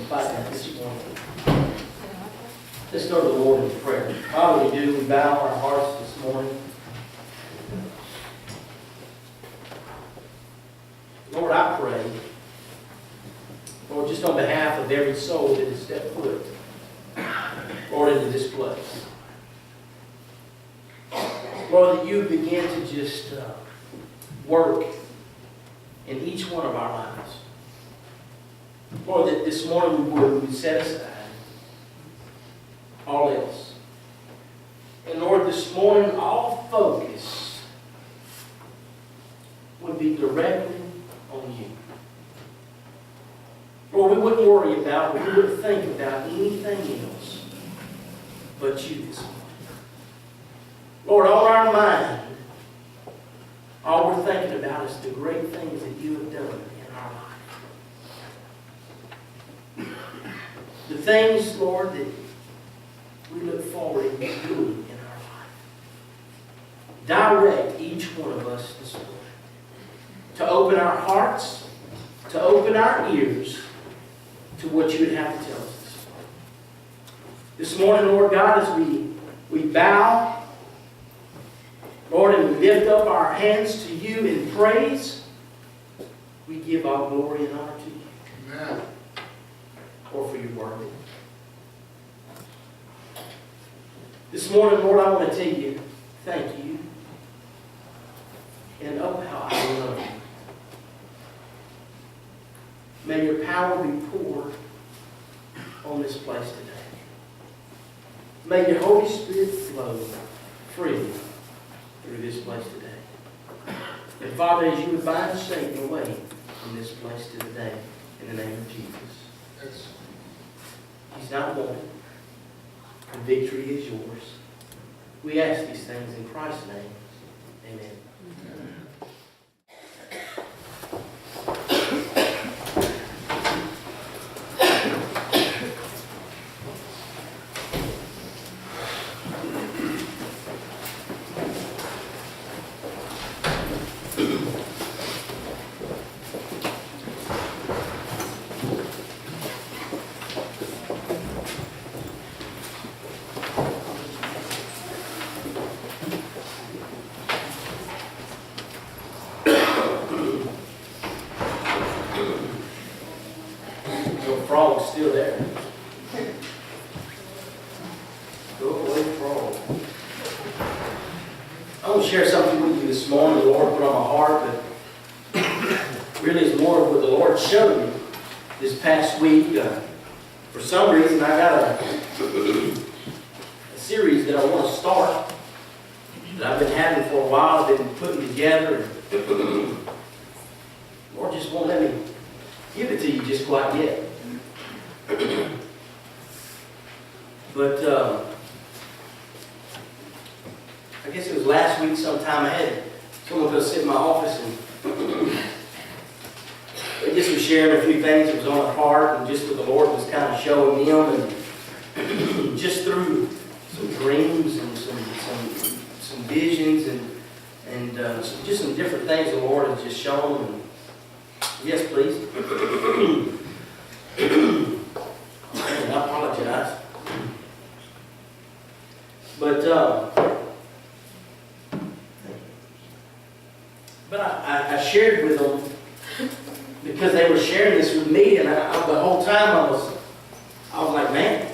fight that this morning. Let's go to the Lord in prayer. Father, we bow our hearts this morning. Lord, I pray, Lord, just on behalf of every soul that has stepped foot, Lord, into this place. Lord, that you begin to just work in each one of our lives. Lord, that this morning we would set aside all else. And Lord, this morning all focus would be directly on you. Lord, we wouldn't worry about, we wouldn't think about anything else but you this morning. Lord, on our mind, all we're thinking about is the great things that you have done in our life. The things, Lord, that we look forward to doing in our life. Direct each one of us this morning to open our hearts, to open our ears to what you would have to tell us this morning. This morning, Lord God, as we bow, Lord, and we lift up our hands to you in praise, we give all glory and honor to you. Amen. Or for your word. This morning, Lord, I want to tell you, thank you. And oh, how I love you. May your power be poured on this place today. May your Holy Spirit flow freely through this place today. And Father, as you would bind Satan away from this place today, in the name of Jesus. Yes. He's not wanted. The victory is yours. We ask these things in Christ's name. Amen. Frog's still there. Go away, frog. I want to share something with you this morning. The Lord put on my heart, but really it's more of what the Lord showed me this past week. For some reason, I got a series that I want to start that I've been having for a while. I've been putting together. The Lord just won't let me give it to you just quite yet. But I guess it was last week sometime I had someone go sit in my office and they just was sharing a few things that was on their heart and just what the Lord was kind of showing them, and just through some dreams and some visions and just some different things the Lord has just shown them. Yes, please. I apologize. But I shared with them because they were sharing this with me, and the whole time I was like, man,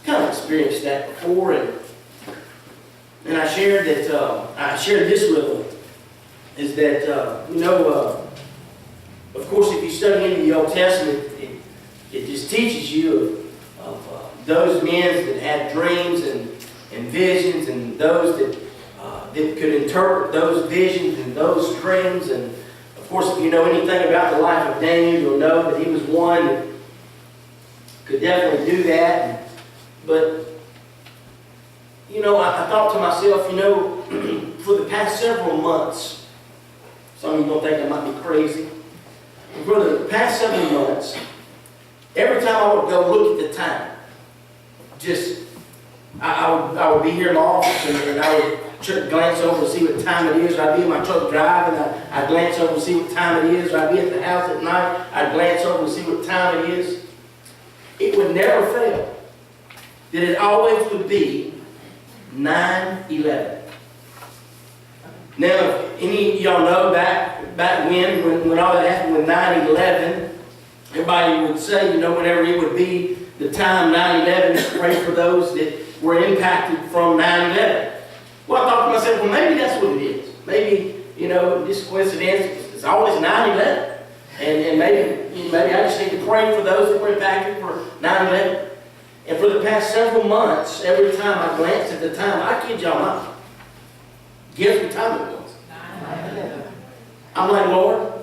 kind of experienced that before, and I shared that I shared this with them is that of course, if you study into the Old Testament, it just teaches you of those men that had dreams and visions, and those that could interpret those visions and those dreams. And of course, if you know anything about the life of Daniel, you'll know that he was one that could definitely do that. But I thought to myself, for the past several months, some of you don't think I might be crazy. For the past several months, every time I would go look at the time, just I would be here in the office and I would glance over to see what time it is. Or I'd be in my truck driving. I'd glance over to see what time it is. Or I'd be at the house at night. I'd glance over to see what time it is. It would never fail that it always would be 9/11. Now, if any of y'all know back when all that happened with 9/11, everybody would say, whenever it would be the time 9/11, pray for those that were impacted from 9/11. Well, I thought to myself, well, maybe that's what it is. Maybe, this coincidence, it's always 9/11. And maybe I just need to pray for those that were impacted for 9/11. And for the past several months, every time I glanced at the time, I kid y'all not, guess what time it was? 9/11. I'm like, Lord,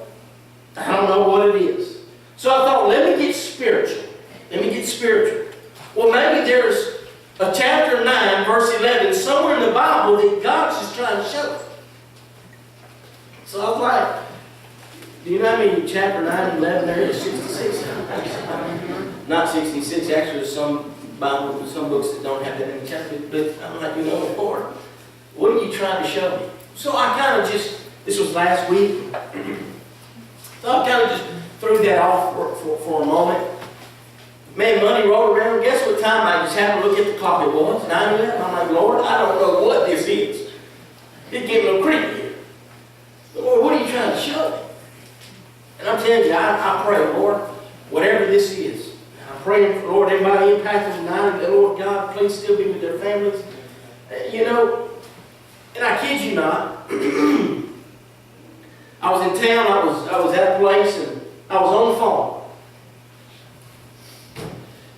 I don't know what it is. So I thought, let me get spiritual. Well, maybe there's a chapter 9, verse 11, somewhere in the Bible that God's just trying to show us. So I was like, do you know how many chapter 9 and 11 there is? 66. Not 66. Actually, there's some Bible, some books that don't have that many chapters. But I'm like, Lord, what are you trying to show me? So I kind of this was last week. So I kind of just threw that off for a moment. Man, Monday rolled around. Guess what time I just happened to look at the clock? It was 9/11. I'm like, Lord, I don't know what this is. It's getting a little creepy here. Lord, what are you trying to show me? And I'm telling you, I pray, Lord, whatever this is, I'm praying for, Lord, everybody impacted tonight, that, Lord God, please still be with their families. And I kid you not, I was in town, I was at a place, and I was on the phone.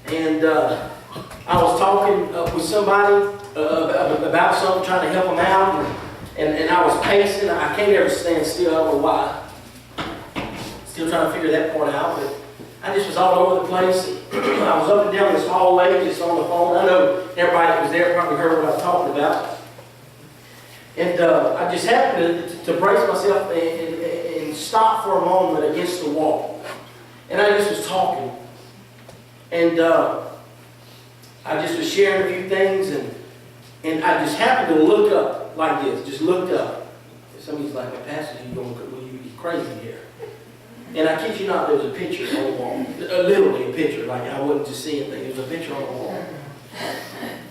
And I was talking with somebody about something, trying to help them out, and I was pacing. I can't ever stand still, I don't know why. Still trying to figure that part out, but I just was all over the place. I was up and down this hallway just on the phone. I know everybody that was there probably heard what I was talking about. And I just happened to brace myself and stop for a moment against the wall. And I just was talking. And I just was sharing a few things, and I just happened to look up like this, just looked up. Somebody's like, Pastor, you crazy here. And I kid you not, there was a picture on the wall. Literally a picture, like I wasn't just seeing things. There was a picture on the wall.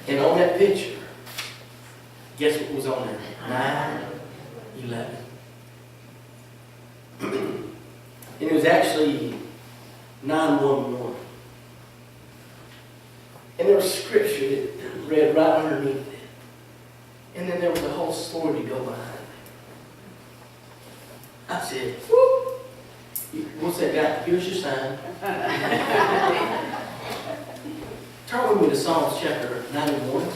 And on that picture, guess what was on there? 9/11. And it was actually 911. And there was scripture that read right underneath it. And then there was a whole story to go behind it. I said, whoop. What's that guy? Here's your sign. Turn with me to Psalms chapter 91.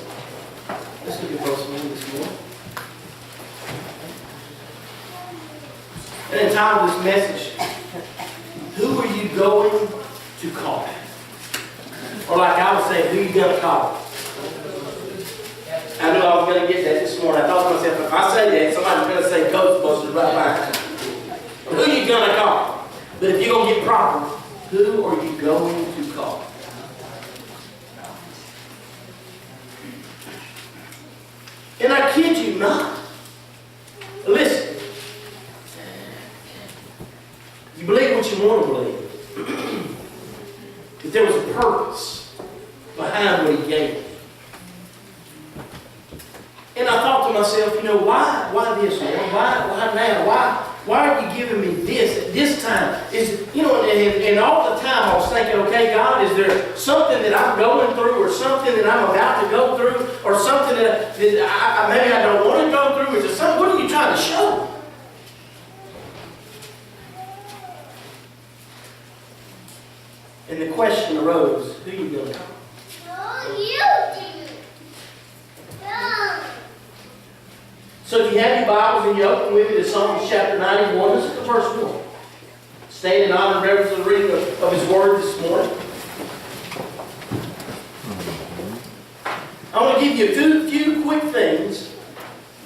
Let's look at verse 1 this morning. And entitled this message, Who Are You Going to Call? Or like I was saying, who are you going to call? I knew I was going to get that this morning. I thought to myself, if I say that, somebody's going to say Ghostbusters right behind me. Who are you going to call? But if you're going to get proper, who are you going to call? And I kid you not. Listen. You believe what you want to believe. But there was a purpose behind what he gave me. And I thought to myself, why this, Lord? Why now? Why are you giving me this at this time? And all the time I was thinking, okay, God, is there something that I'm going through, or something that I'm about to go through, or something that maybe I don't want to go through? Is there something? What are you trying to show me? And the question arose, who are you going to call? So if you have your Bibles and you open with me to Psalms chapter 91, this is the first one. Stand in honor and reverence to the reading of His Word this morning. I want to give you a few quick things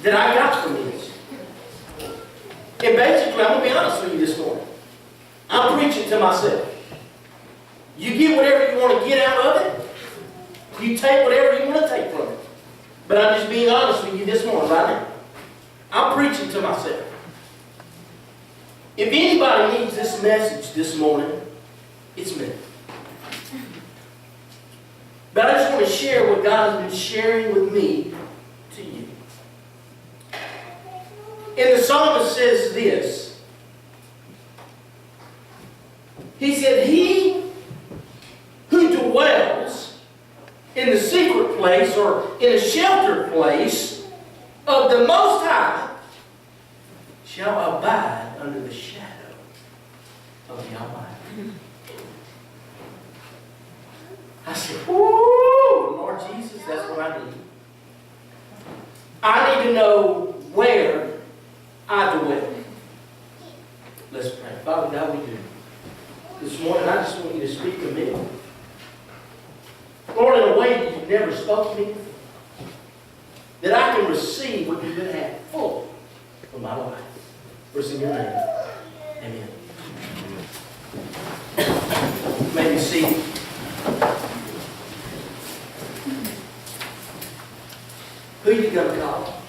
that I got from this. And basically, I'm going to be honest with you this morning. I'm preaching to myself. You get whatever you want to get out of it. You take whatever you want to take from it. But I'm just being honest with you this morning, right now. I'm preaching to myself. If anybody needs this message this morning, it's me. But I just want to share what God has been sharing with me to you. And the psalmist says this. He said, he who dwells in the secret place or in a sheltered place of the Most High shall abide under the shadow of the Almighty. I said, whoo, Lord Jesus, that's what I need. I need to know where I dwell. Let's pray. Father God, we do. This morning, I just want you to speak to me. Lord, in a way that you've never spoken to me before. That I can receive what you've been had full for my life. For it's in your name. Amen. Maybe see. Who you gonna call?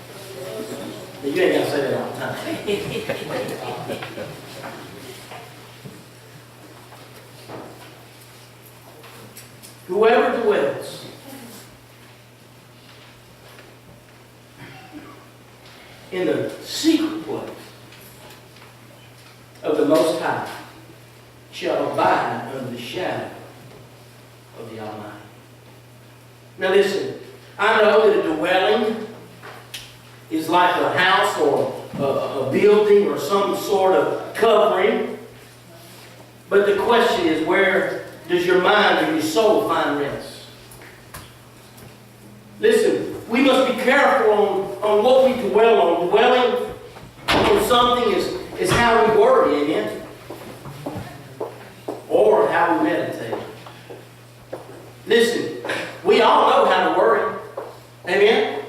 You ain't gotta say that all the time. Whoever dwells in the secret place of the Most High shall abide under the shadow of the Almighty. Now listen, I know that a dwelling is like a house or a building or some sort of covering. But the question is, where does your mind or your soul find rest? Listen, we must be careful on what we dwell on. Dwelling on something is how we worry, amen? Or how we meditate. Listen, we all know how to worry. Amen?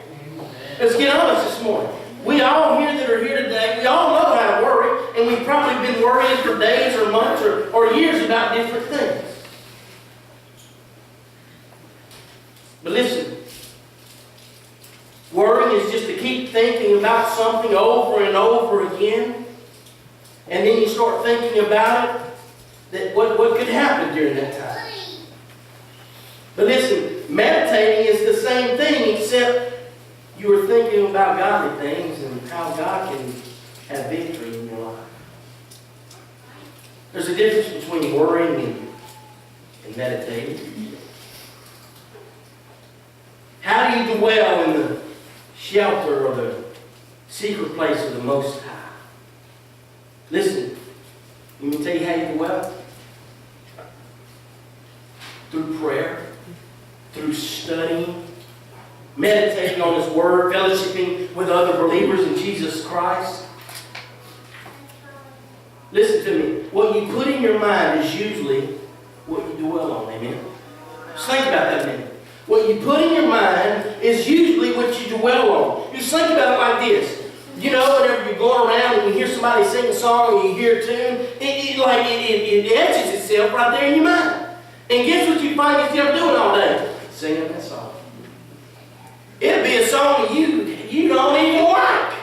Let's get honest this morning. We all here that are here today, we all know how to worry, and we've probably been worrying for days or months or years about different things. But listen, worrying is just to keep thinking about something over and over again, and then you start thinking about it, that what could happen during that time. But listen, meditating is the same thing, except you are thinking about godly things and how God can have victory in your life. There's a difference between worrying and meditating. How do you dwell in the shelter or the secret place of the Most High? Listen, let me tell you how you dwell. Through prayer, through studying, meditating on His Word, fellowshipping with other believers in Jesus Christ. Listen to me. What you put in your mind is usually what you dwell on. Amen? Just think about that a minute. What you put in your mind is usually what you dwell on. Just think about it like this. You know, whenever you're going around and you hear somebody sing a song and you hear a tune, it etches itself right there in your mind. And guess what you find yourself doing all day? Singing that song. It'll be a song that you don't even like.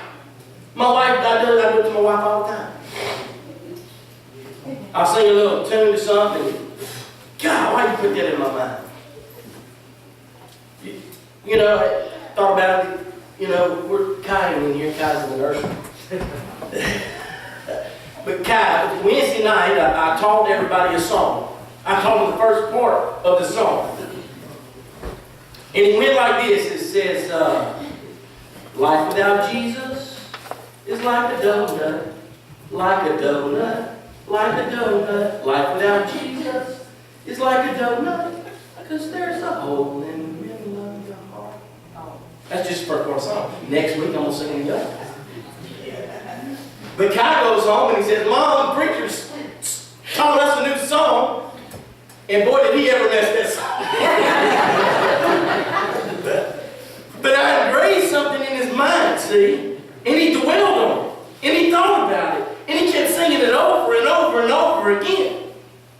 My wife, I do it to my wife all the time. I'll sing a little tune to something. God, why you put that in my mind? You know, I thought about it. You know, we're Kai when you're Kai's in the nursery. But Kai, Wednesday night, I taught everybody a song. I taught them the first part of the song. And it went like this. It says, life without Jesus is like a donut, like a donut, like a donut. Life without Jesus is like a donut, because there's a hole in the middle of your heart. That's just the first part of the song. Next week, I'm going to sing the other. But Kai goes home and he says, Mom, the preacher's taught us a new song. And boy, did he ever mess that song. But I engraved something in his mind, see? And he dwelled on it. And he thought about it. And he kept singing it over and over and over again.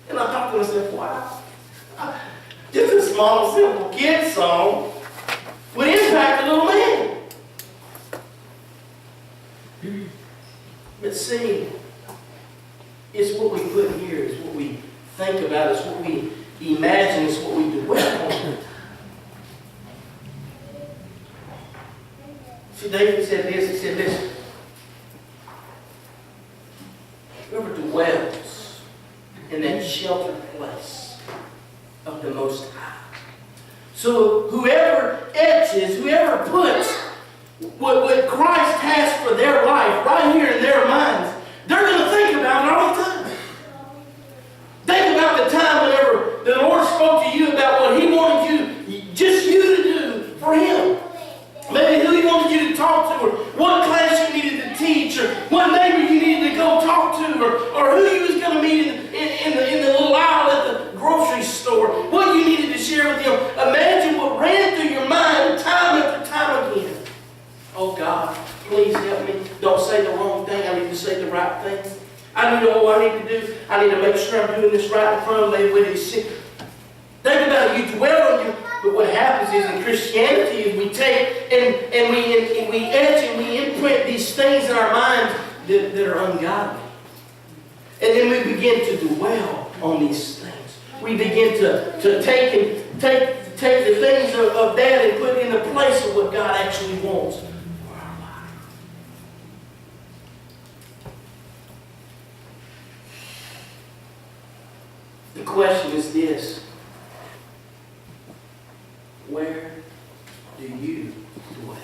And I thought to myself, wow. Just a small, simple kid's song. would impact a little man. But see, it's what we put here, it's what we think about, it's what we imagine, it's what we dwell on. See, David said this, he said this. Whoever dwells in that sheltered place of the Most High. So whoever etches, whoever puts what Christ has for their life right here in their minds, they're going to think about it all the time. Think about the time whenever the Lord spoke to you about what He wanted you, just you to do for Him. Maybe who He wanted you to talk to, or what class you needed to teach, or what neighbor you needed to go talk to, or who you was going to meet in the little aisle at the grocery store, what you needed to share with them. Imagine what ran through your mind time after time again. Oh God, please help me. Don't say the wrong thing. I need to say the right thing. I need to know what I need to do. I need to make sure I'm doing this right in front of me when He's sick. Think about it. You dwell on you. But what happens is in Christianity is we take and we etch and we imprint these things in our minds that are ungodly. And then we begin to dwell on these things. We begin to take the things of that and put it in the place of what God actually wants for our life. The question is this. Where do you dwell?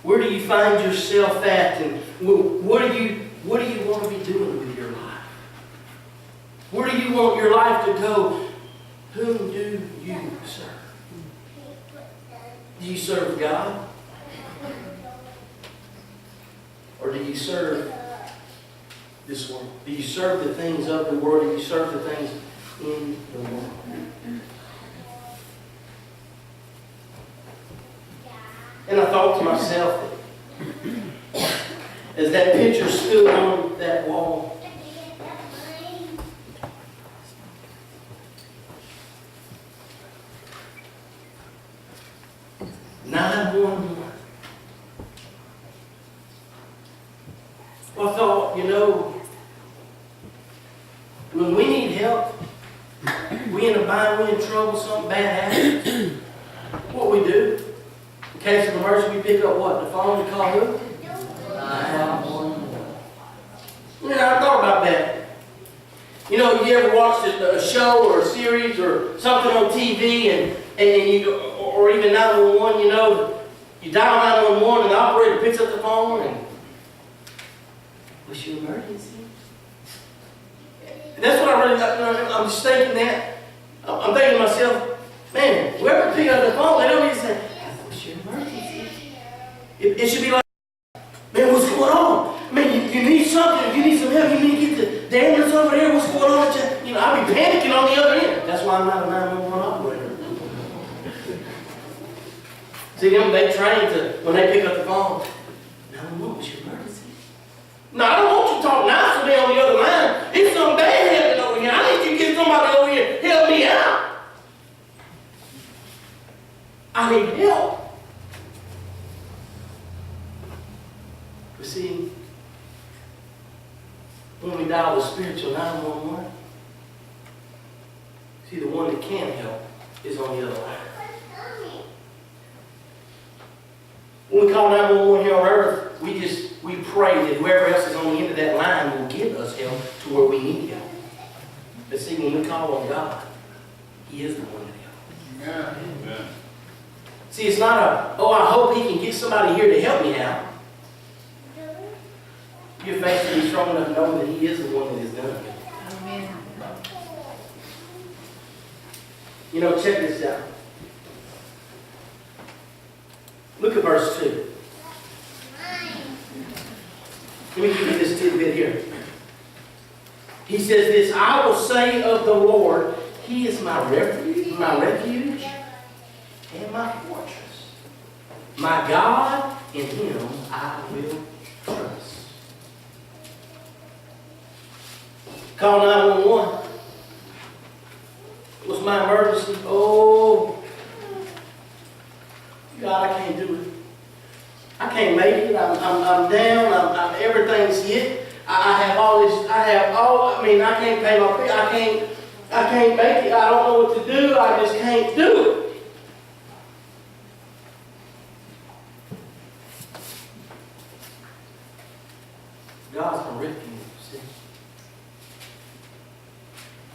Where do you find yourself at, and what do you want to be doing with your life? Where do you want your life to go? Whom do you serve? Do you serve God? Or do you serve this world? Do you serve the things of the world? Do you serve the things in the world? And I thought to myself, as that picture stood on that wall, 911. Well, I thought, when we need help, we in a bind, we in trouble, something bad happens, what we do? In case of emergency, we pick up what? The phone and call who? 911. I thought about that. You ever watched a show or a series or something on TV and you, or even 911, you dial 911 and the operator picks up the phone and, what's your emergency? And that's what I really, I'm just thinking that. I'm thinking to myself, man, whoever picks up the phone, they don't need to say, what's your emergency? It should be like, man, what's going on? Man, you need something, you need some help, you need to get the ambulance over there, what's going on? I'll be panicking on the other end. That's why I'm not a 911 operator. See, they train to, when they pick up the phone, 911, what's your emergency? No, I don't want you to talk nice to me on the other line. It's something bad happening over here. I need you to get somebody over here to help me out. I need help. But see, when we dial the spiritual 911, see, the one that can help is on the other line. When we call 911 here on earth, we pray that whoever else is on the end of that line will give us help to where we need help. But see, when we call on God, He is the one that helps. Amen. See, it's not I hope He can get somebody here to help me out. Your faith to be strong enough to know that He is the one that has done it. Amen. Check this out. Look at verse 2. Let me give you this tidbit here. He says this, I will say of the Lord, He is my refuge and my fortress. My God, in Him I will trust. Call 911. What's my emergency? Oh, God, I can't do it. I can't make it. I'm down. Everything's hit. I have all this. I can't pay my bill. I can't make it. I don't know what to do. I just can't do it. God's going to rescue you, see.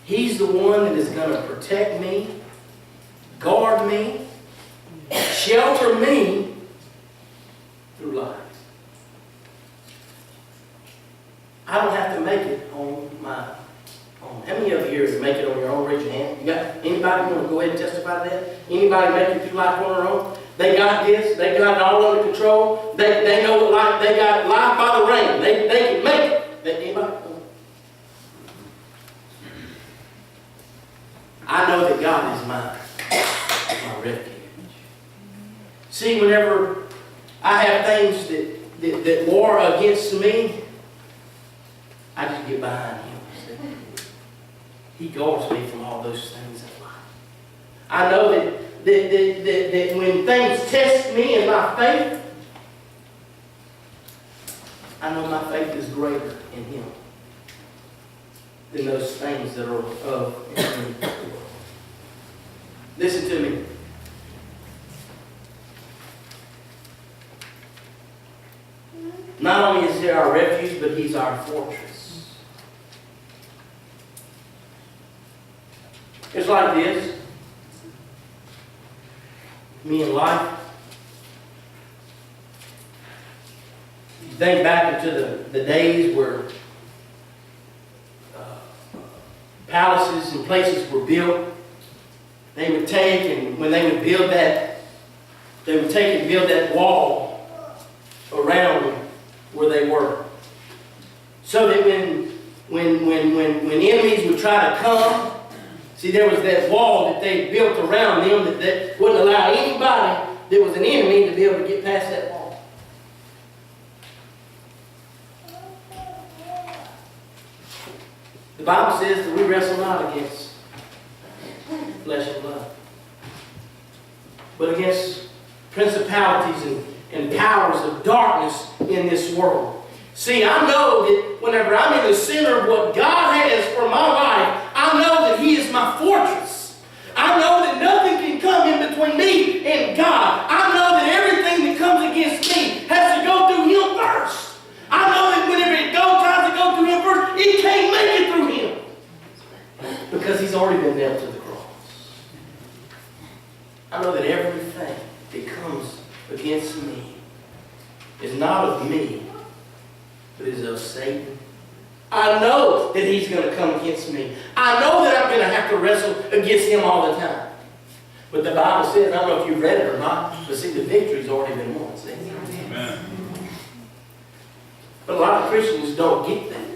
He's the one that is going to protect me, guard me, shelter me through life. I don't have to make it on my own. How many of you here make it on your own? Raise your hand. You got anybody want to go ahead and testify to that? Anybody make it through life on their own? They got this. They got it all under control. They know what life. They got life by the rein. They can make it. Anybody? I know that God is my refuge. See, whenever I have things that war against me, I just get behind Him. See? He guards me from all those things in life. I know that when things test me in my faith, I know my faith is greater in Him than those things that are of me. Listen to me. Not only is He our refuge, but He's our fortress. It's like this. Me in life. You think back into the days where palaces and places were built. They would take, and when they would build that, they would take and build that wall around where they were. So that when enemies would try to come, see, there was that wall that they built around them that wouldn't allow anybody that was an enemy to be able to get past that wall. The Bible says that we wrestle not against flesh and blood, but against principalities and powers of darkness in this world. See, I know that whenever I'm in the center of what God has for my life, I know that He is my fortress. I know that nothing can come in between me and God. I know that everything that comes against me has to go through Him first. I know that whenever it tries to go through Him first, it can't make it through Him. Because He's already been nailed to the cross. I know that everything that comes against me is not of me, but is of Satan. I know that he's going to come against me. I know that I'm going to have to wrestle against him all the time. But the Bible says, I don't know if you've read it or not, but see, the victory's already been won. See? Amen. But a lot of Christians don't get that.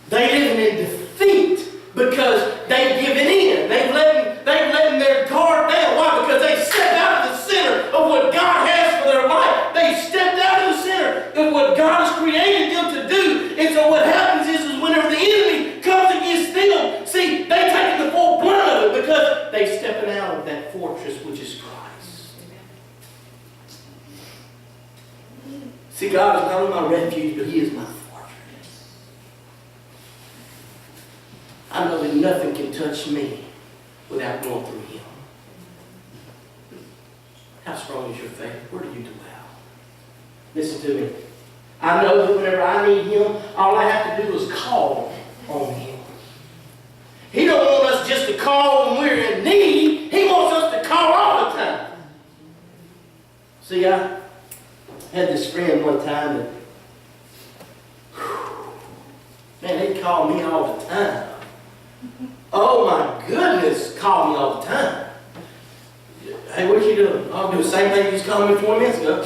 They live in defeat because they've given in. They've let their guard down. Why? Because they stepped out of the center of what God has for their life. They stepped out of the center of what God has created them to do. And so what happens is whenever the enemy comes against them, see, they take the full brunt of it because they're stepping out of that fortress which is Christ. See, God is not only my refuge, but He is my fortress. I know that nothing can touch me without going through Him. How strong is your faith? Where do you dwell? Listen to me. I know that whenever I need Him, all I have to do is call on Him. He don't want us just to call when we're in need. He wants us to call all the time. See, I had this friend one time that, man, they'd call me all the time. Oh my goodness, call me all the time. Hey, what you doing? I'll do the same thing you just called me 20 minutes ago.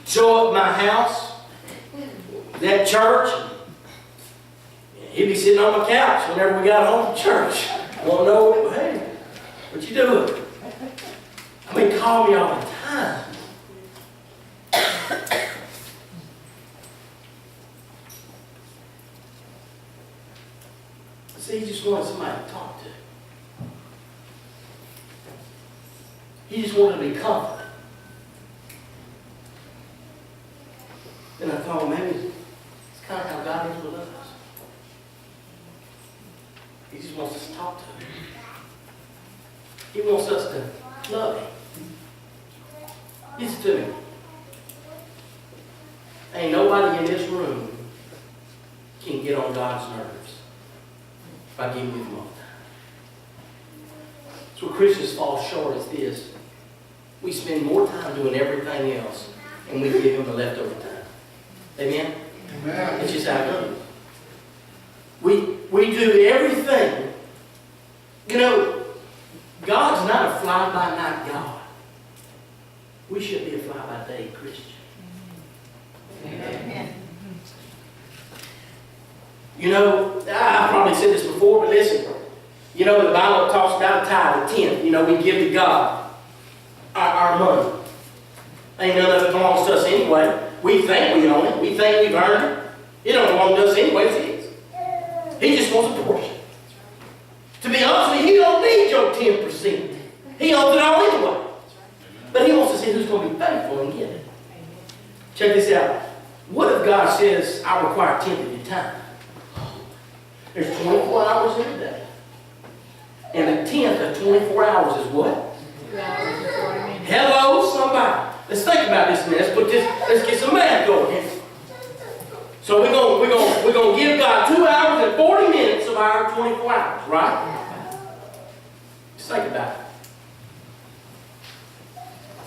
Show up at my house, that church. He'd be sitting on my couch whenever we got home from church. I want to know, hey, what you doing? I mean, call me all the time. See, he just wanted somebody to talk to. He just wanted to be comforted. And I thought, maybe it's kind of how God is with us. He just wants us to talk to Him. He wants us to love Him. Listen to me. Ain't nobody in this room can get on God's nerves by giving you the more time. So Christians fall short is this. We spend more time doing everything else, and we give Him the leftover time. Amen? Amen. It's just how it goes. We do everything. You know, God's not a fly-by-night God. We should be a fly-by-day Christian. Amen. You know, I probably said this before, but listen. You know, the Bible talks about a tithe, a tenth. You know, we give to God our money. Ain't none of it belongs to us anyway. We think we own it. We think we've earned it. It don't belong to us anyway. It's His. He just wants a portion. To be honest with you, He don't need your 10%. He owns it all anyway. But He wants to see who's going to be faithful and get it. Check this out. What if God says, I require 10th of your time? There's 24 hours in a day. And the 10th of 24 hours is what? 2 hours and 40 minutes. Hello, somebody. Let's think about this a minute. Let's get some math going here. So we're gonna give God 2 hours and 40 minutes of our 24 hours, right? Just think about it.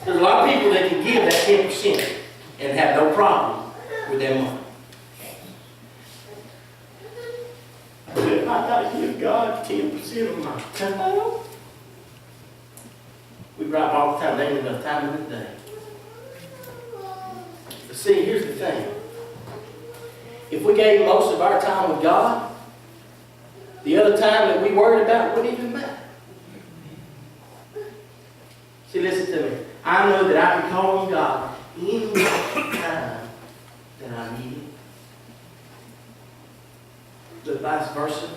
There's a lot of people that can give that 10% and have no problem with their money. But if I gotta give God 10% of my time, we gripe all the time, there ain't enough time in the day. But see, here's the thing. If we gave most of our time with God, the other time that we worried about wouldn't even matter. See, listen to me. I know that I can call on God any time that I need Him. But vice versa,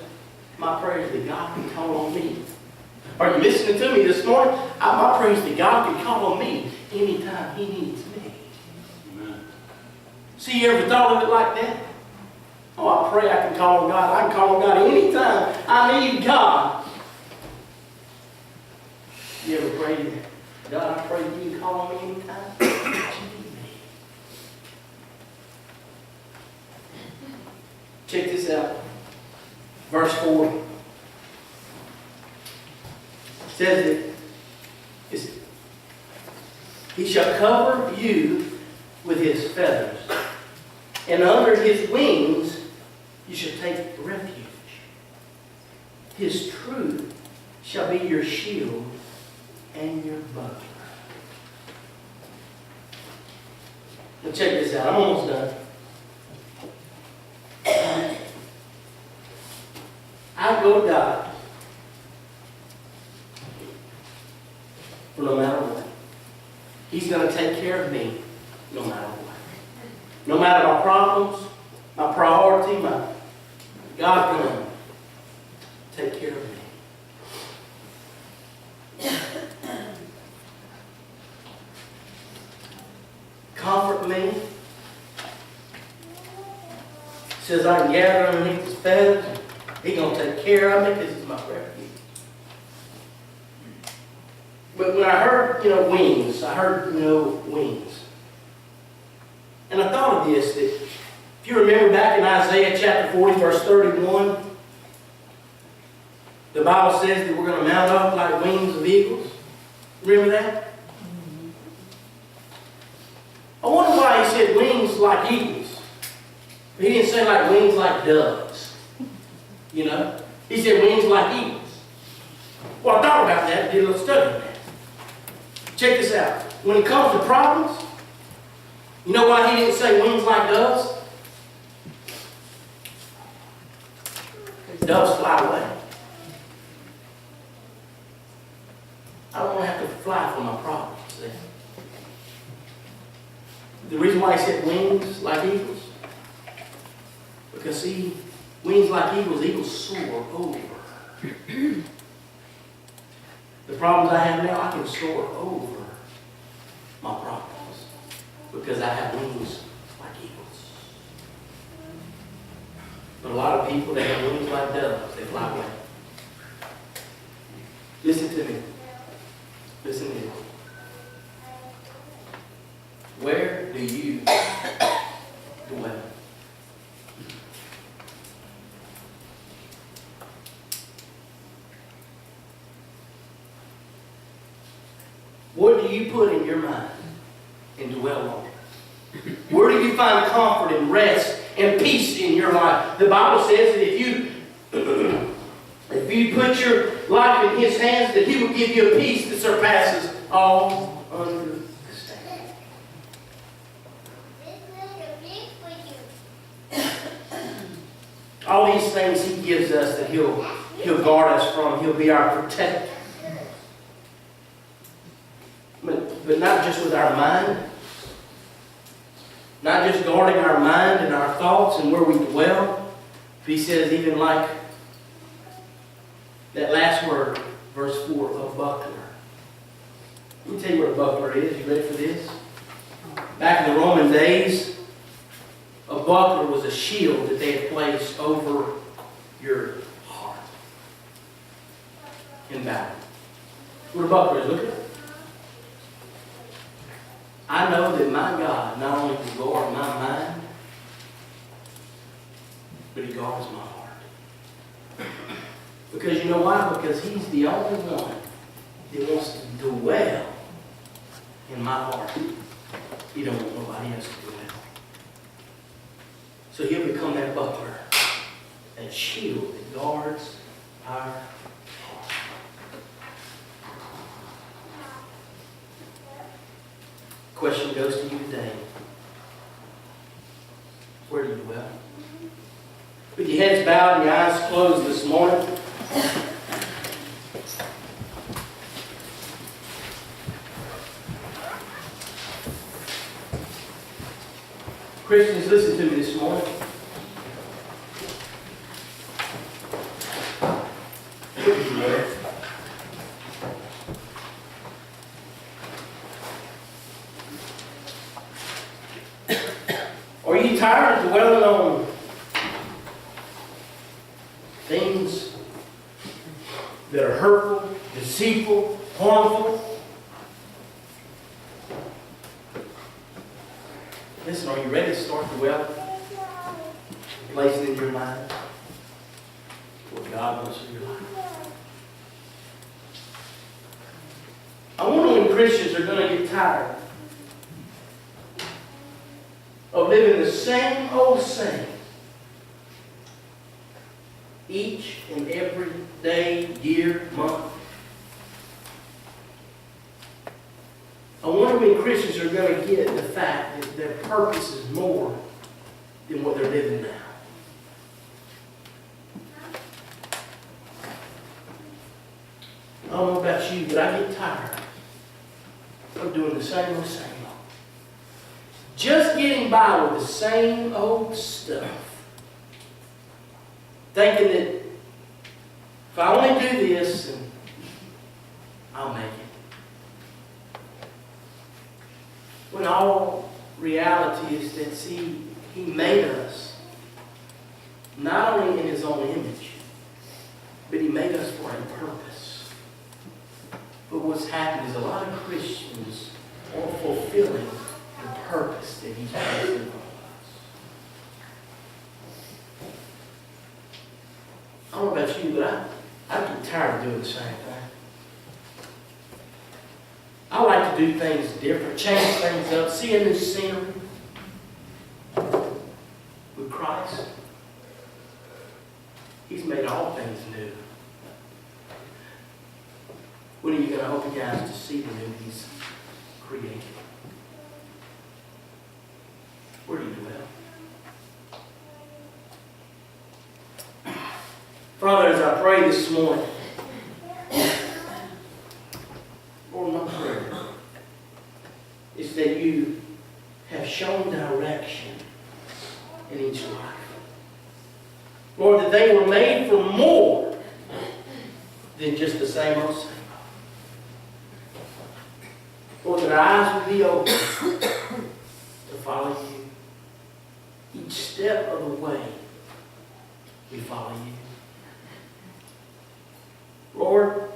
my prayer is that God can call on me. Are you listening to me this morning? My prayer is that God can call on me anytime He needs me. Amen. See, you ever thought of it like that? Oh, I pray I can call on God. I can call on God anytime I need God. You ever prayed, God, I pray you can call on me anytime you need me. Check this out. Verse 4 says that He shall cover you with His feathers, and under His wings you shall take refuge. His truth shall be your shield and your buckler. Now check this out. I'm almost done. I go to God for no matter what. He's going to take care of me no matter what. No matter my problems, my priority, God's going to take care of me. Comfort me. Says I can gather underneath His feathers. He's going to take care of me because He's my refuge. But when I heard, wings, wings. And I thought of this, that if you remember back in Isaiah chapter 40, verse 31, the Bible says that we're going to mount up like wings of eagles. Remember that? I wonder why He said wings like eagles. He didn't say like wings like doves. He said wings like eagles. Well, I thought about that and did a little study on that. Check this out. When it comes to problems, you know why He didn't say wings like doves? Doves fly away. I don't want to have to fly for my problems. See? The reason why He said wings like eagles, because see, wings like eagles, eagles soar over. The problems I have now, I can soar over my problems because I have wings like eagles. But a lot of people, they have wings like doves. They fly away. Listen to me. Listen to me. Where do you dwell? What do you put in your mind and dwell on? Where do you find comfort and rest and peace in your life? The Bible says that if you put your life in His hands, that He will give you a peace that surpasses all understanding. All these things He gives us that He'll guard us from. He'll be our protector. But not just with our mind. Not just guarding our mind and our thoughts and where we dwell. He says even like that last word, verse 4, a buckler. Let me tell you what a buckler is. You ready for this? Back in the Roman days, a buckler was a shield that they had placed over your heart in battle. What a buckler is, look at it. I know that my God not only can guard my mind, but He guards my heart. Because you know why? Because He's the only one that wants to dwell in my heart. He don't want nobody else to dwell. So He'll become that buckler, that shield that guards our heart. Question goes to you today. Where do you dwell? With your heads bowed and your eyes closed this morning, Christians, listen to me this morning. Where do you dwell? Are you tired of dwelling on things that are hurtful, deceitful, harmful? Listen, are you ready to start dwelling? Placing in your mind what God wants in your life. I wonder when Christians are going to get tired of living the same old same each and every day, year, month. I wonder when Christians are going to get the fact that their purpose is more than what they're living now. I don't know about you, but I get tired of doing the same old same. Just getting by with the same old stuff. Thinking that if I only do this, then I'll make it. When all reality is that, see, He made us not only in His own image, but He made us for a purpose. But what's happened is a lot of Christians aren't fulfilling the purpose that He's placed in us. I don't know about you, but I get tired of doing the same thing. I like to do things different, change things up, see a new scenery. With Christ, He's made all things new. When are you going to open your eyes to see the new He's created? Where do you dwell? Father, as I pray this morning, Lord, my prayer is that You have shown direction in each life. Lord, that they were made for more than just the same old same. Lord, that our eyes would be open to follow you. Each step of the way, we follow you. Lord,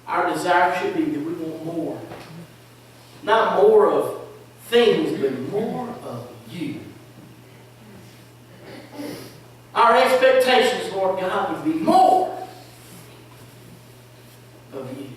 our desire should be that we want more. Not more of things, but more of you. Our expectations, Lord God, would be more of you.